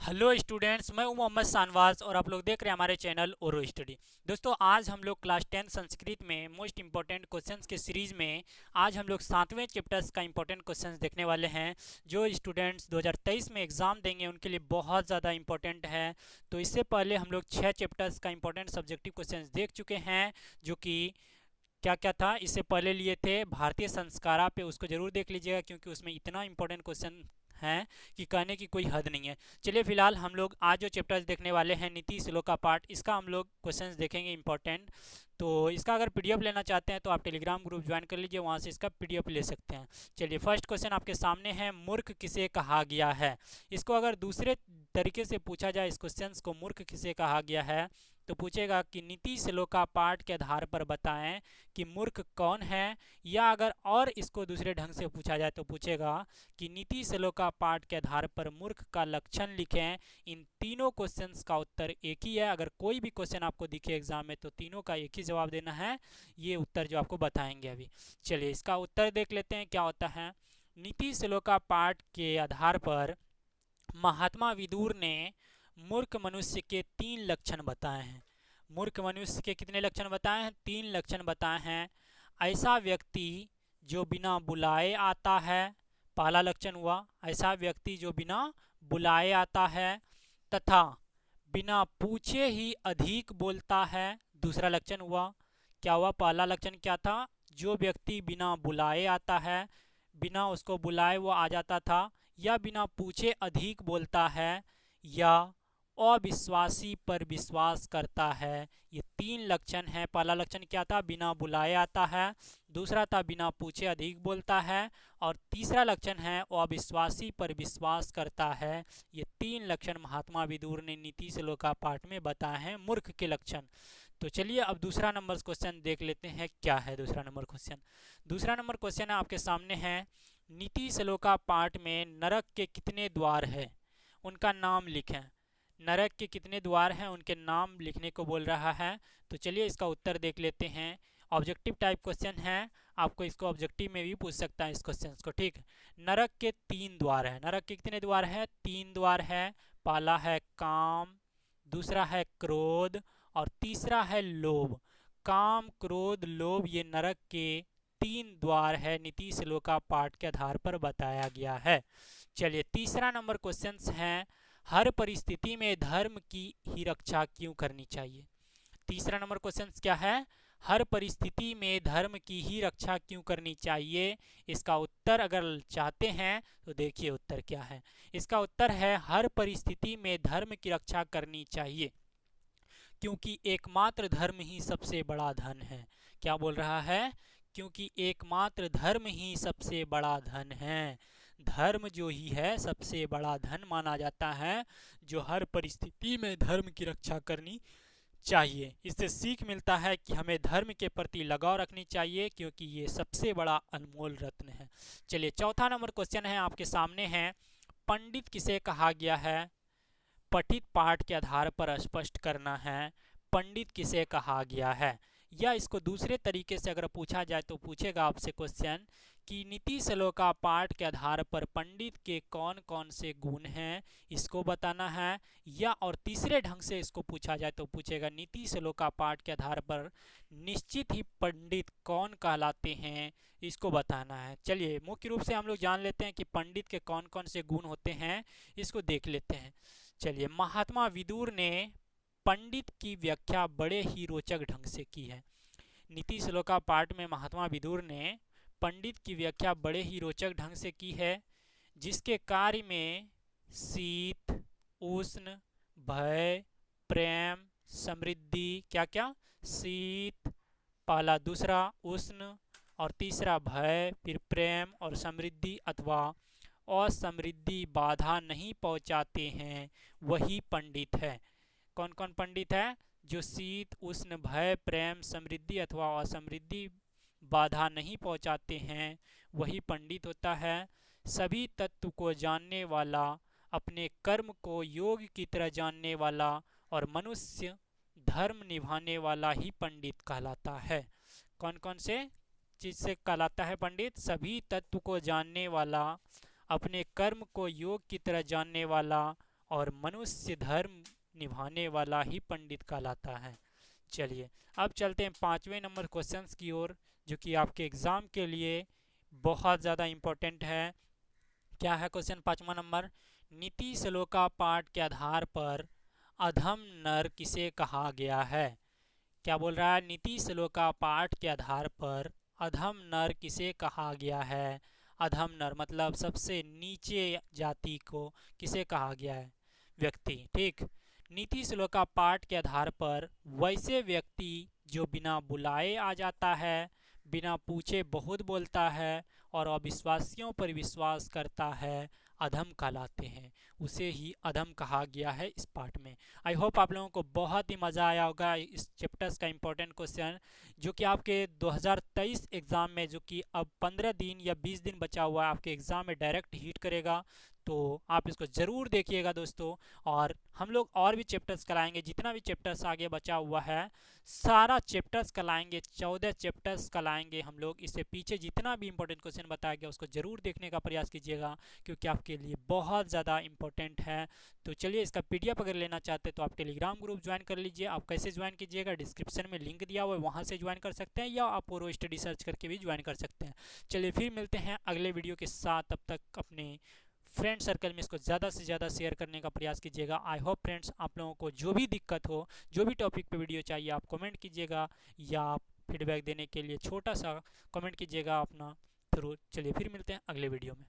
Hello students, मैं हूं मोहम्मद शानवाज और आप लोग देख रहे हैं हमारे चैनल ओरो स्टडी। दोस्तों, आज हम लोग क्लास 10 संस्कृत में मोस्ट इंपॉर्टेंट क्वेश्चंस के सीरीज में आज हम लोग 7वें चैप्टर्स का इंपॉर्टेंट क्वेश्चंस देखने वाले हैं, जो स्टूडेंट्स 2023 में एग्जाम देंगे उनके लिए बहुत ज़्यादा इंपॉर्टेंट है। तो इससे पहले हम लोग 6 चैप्टर्स का इंपॉर्टेंट सब्जेक्टिव क्वेश्चंस देख चुके हैं, जो कि क्या क्या था इससे पहले लिए थे भारतीय संस्कारा पे। उसको जरूर देख लीजिएगा क्योंकि उसमें इतना इंपॉर्टेंट क्वेश्चन है कि कहने की कोई हद नहीं है। चलिए फिलहाल हम लोग आज जो चैप्टर्स देखने वाले हैं नीति श्लोक का पार्ट, इसका हम लोग क्वेश्चंस देखेंगे इंपॉर्टेंट। तो इसका अगर पीडीएफ लेना चाहते हैं तो आप टेलीग्राम ग्रुप ज्वाइन कर लीजिए, वहाँ से इसका पीडीएफ ले सकते हैं। चलिए, फर्स्ट क्वेश्चन आपके सामने है, मूर्ख किसे कहा गया है। इसको अगर दूसरे तरीके से पूछा जाए, इस क्वेश्चन को मूर्ख किसे कहा गया है, तो पूछेगा कि नीति श्लोका पाठ के आधार पर बताएं कि मूर्ख कौन है। या अगर और इसको दूसरे ढंग से पूछा जाए तो पूछेगा कि नीति श्लोका पाठ के आधार पर मूर्ख का लक्षण लिखें। इन तीनों क्वेश्चंस का उत्तर एक ही है। अगर कोई भी क्वेश्चन आपको दिखे एग्जाम में तो तीनों का एक ही जवाब देना है। ये उत्तर जो आपको बताएंगे अभी। चलिए, इसका उत्तर देख लेते हैं क्या होता है। नीति श्लोका पाठ के आधार पर महात्मा विदुर ने मूर्ख मनुष्य के 3 लक्षण बताए हैं। मूर्ख मनुष्य के कितने लक्षण बताए हैं? 3 लक्षण बताए हैं। ऐसा व्यक्ति जो बिना बुलाए आता है, पहला लक्षण हुआ। ऐसा व्यक्ति जो बिना बुलाए आता है तथा बिना पूछे ही अधिक बोलता है, दूसरा लक्षण हुआ। क्या हुआ? पहला लक्षण क्या था? जो व्यक्ति बिना बुलाए आता है, बिना उसको बुलाए वो आ जाता था, या बिना पूछे अधिक बोलता है, या अविश्वासी पर विश्वास करता है। ये 3 लक्षण है। पहला लक्षण क्या था? बिना बुलाए आता है। दूसरा था बिना पूछे अधिक बोलता है। और तीसरा लक्षण है अविश्वासी पर विश्वास करता है। ये 3 लक्षण महात्मा विदुर ने नीति श्लोका पाठ में बताए हैं, मूर्ख के लक्षण। तो चलिए अब दूसरा नंबर क्वेश्चन देख लेते हैं, क्या है दूसरा नंबर क्वेश्चन। दूसरा नंबर क्वेश्चन आपके सामने है, नीति श्लोका पाठ में नरक के कितने द्वार है, उनका नाम लिखें। नरक के कितने द्वार हैं, उनके नाम लिखने को बोल रहा है। तो चलिए इसका उत्तर देख लेते हैं। ऑब्जेक्टिव टाइप क्वेश्चन है, आपको इसको ऑब्जेक्टिव में भी पूछ सकता है इस क्वेश्चन को, ठीक। नरक के 3 द्वार है। नरक के कितने द्वार है? 3 द्वार है। पहला है काम, दूसरा है क्रोध, और तीसरा है लोभ। काम, क्रोध, लोभ, ये नरक के 3 द्वार है, नीति श्लोका पाठ के आधार पर बताया गया है। चलिए तीसरा नंबर क्वेश्चन है, हर परिस्थिति में धर्म की ही रक्षा क्यों करनी चाहिए। तीसरा नंबर क्वेश्चन क्या है? हर परिस्थिति में धर्म की ही रक्षा क्यों करनी चाहिए। इसका उत्तर अगर चाहते हैं तो देखिए उत्तर क्या है। इसका उत्तर है, हर परिस्थिति में धर्म की रक्षा करनी चाहिए क्योंकि एकमात्र धर्म ही सबसे बड़ा धन है। क्या बोल रहा है? क्योंकि एकमात्र धर्म ही सबसे बड़ा धन है। धर्म जो ही है सबसे बड़ा धन माना जाता है, जो हर परिस्थिति में धर्म की रक्षा करनी चाहिए। इससे सीख मिलता है कि हमें धर्म के प्रति लगाव रखनी चाहिए क्योंकि ये सबसे बड़ा अनमोल रत्न है। चलिए चौथा नंबर क्वेश्चन है आपके सामने है, पंडित किसे कहा गया है। पठित पाठ के आधार पर स्पष्ट करना है, पंडित किसे कहा गया है। या इसको दूसरे तरीके से अगर पूछा जाए तो पूछेगा आपसे क्वेश्चन कि नीति श्लोका पाठ के आधार पर पंडित के कौन कौन से गुण हैं, इसको बताना है। या और तीसरे ढंग से इसको पूछा जाए तो पूछेगा नीति श्लोका पाठ के आधार पर निश्चित ही पंडित कौन कहलाते हैं, इसको बताना है। चलिए मुख्य रूप से हम लोग जान लेते हैं कि पंडित के कौन कौन से गुण होते हैं, इसको देख लेते हैं। चलिए, महात्मा विदुर ने पंडित की व्याख्या बड़े ही रोचक ढंग से की है। नीति श्लोका पाठ में महात्मा विदुर ने पंडित की व्याख्या बड़े ही रोचक ढंग से की है, जिसके कार्य में शीत, उष्ण, भय, प्रेम, समृद्धि, क्या क्या, शीत पहला, दूसरा उष्ण, और तीसरा भय, फिर प्रेम और समृद्धि अथवा असमृद्धि बाधा नहीं पहुंचाते हैं, वही पंडित है। कौन कौन पंडित है? जो शीत, उष्ण, भय, प्रेम, समृद्धि अथवा असमृद्धि बाधा नहीं पहुंचाते हैं, वही पंडित होता है। सभी तत्व को जानने वाला, अपने कर्म को योग की तरह जानने वाला और मनुष्य धर्म निभाने वाला ही पंडित कहलाता है। कौन कौन से चीज से कहलाता है पंडित? सभी तत्व को जानने वाला, अपने कर्म को योग की तरह जानने वाला और मनुष्य धर्म निभाने वाला ही पंडित कहलाता है। चलिए अब चलते हैं 5वें नंबर क्वेश्चंस की ओर, जो कि आपके एग्ज़ाम के लिए बहुत ज़्यादा इम्पोर्टेंट है। क्या है क्वेश्चन 5वां नंबर? नीति श्लोका पाठ के आधार पर अधम नर किसे कहा गया है? क्या बोल रहा है? नीति श्लोका पाठ के आधार पर अधम नर किसे कहा गया है? अधम नर मतलब सबसे नीचे जाति को किसे कहा गया है? व्यक्ति। ठीक। नीति श्लोका पाठ के आधार पर वैसे व्यक्ति जो बिना बुलाए आ जाता है, बिना पूछे बहुत बोलता है और अविश्वासियों पर विश्वास करता है, अधम कहलाते हैं। उसे ही अधम कहा गया है इस पाठ में। आई होप आप लोगों को बहुत ही मज़ा आया होगा इस चैप्टर्स का इम्पोर्टेंट क्वेश्चन, जो कि आपके 2023 एग्ज़ाम में, जो कि अब 15 दिन या 20 दिन बचा हुआ है, आपके एग्ज़ाम में डायरेक्ट हिट करेगा। तो आप इसको ज़रूर देखिएगा दोस्तों। और हम लोग और भी चैप्टर्स कराएंगे, जितना भी चैप्टर्स आगे बचा हुआ है सारा चैप्टर्स कराएंगे, 14 चैप्टर्स कराएंगे हम लोग। इससे पीछे जितना भी इंपॉर्टेंट क्वेश्चन बताया गया उसको ज़रूर देखने का प्रयास कीजिएगा, क्योंकि आपके लिए बहुत ज़्यादा इंपॉर्टेंट है। तो चलिए, इसका PDF अगर लेना चाहते हैं तो आप टेलीग्राम ग्रुप ज्वाइन कर लीजिए। आप कैसे ज्वाइन कीजिएगा? डिस्क्रिप्शन में लिंक दिया हुआ है, वहाँ से ज्वाइन कर सकते हैं, या आप ओरो स्टडी सर्च करके भी ज्वाइन कर सकते हैं। चलिए फिर मिलते हैं अगले वीडियो के साथ। तब तक अपने फ्रेंड सर्कल में इसको ज़्यादा से ज़्यादा शेयर करने का प्रयास कीजिएगा। आई होप फ्रेंड्स, आप लोगों को जो भी दिक्कत हो, जो भी टॉपिक पे वीडियो चाहिए, आप कमेंट कीजिएगा, या आप फीडबैक देने के लिए छोटा सा कमेंट कीजिएगा अपना थ्रू। चलिए फिर मिलते हैं अगले वीडियो में।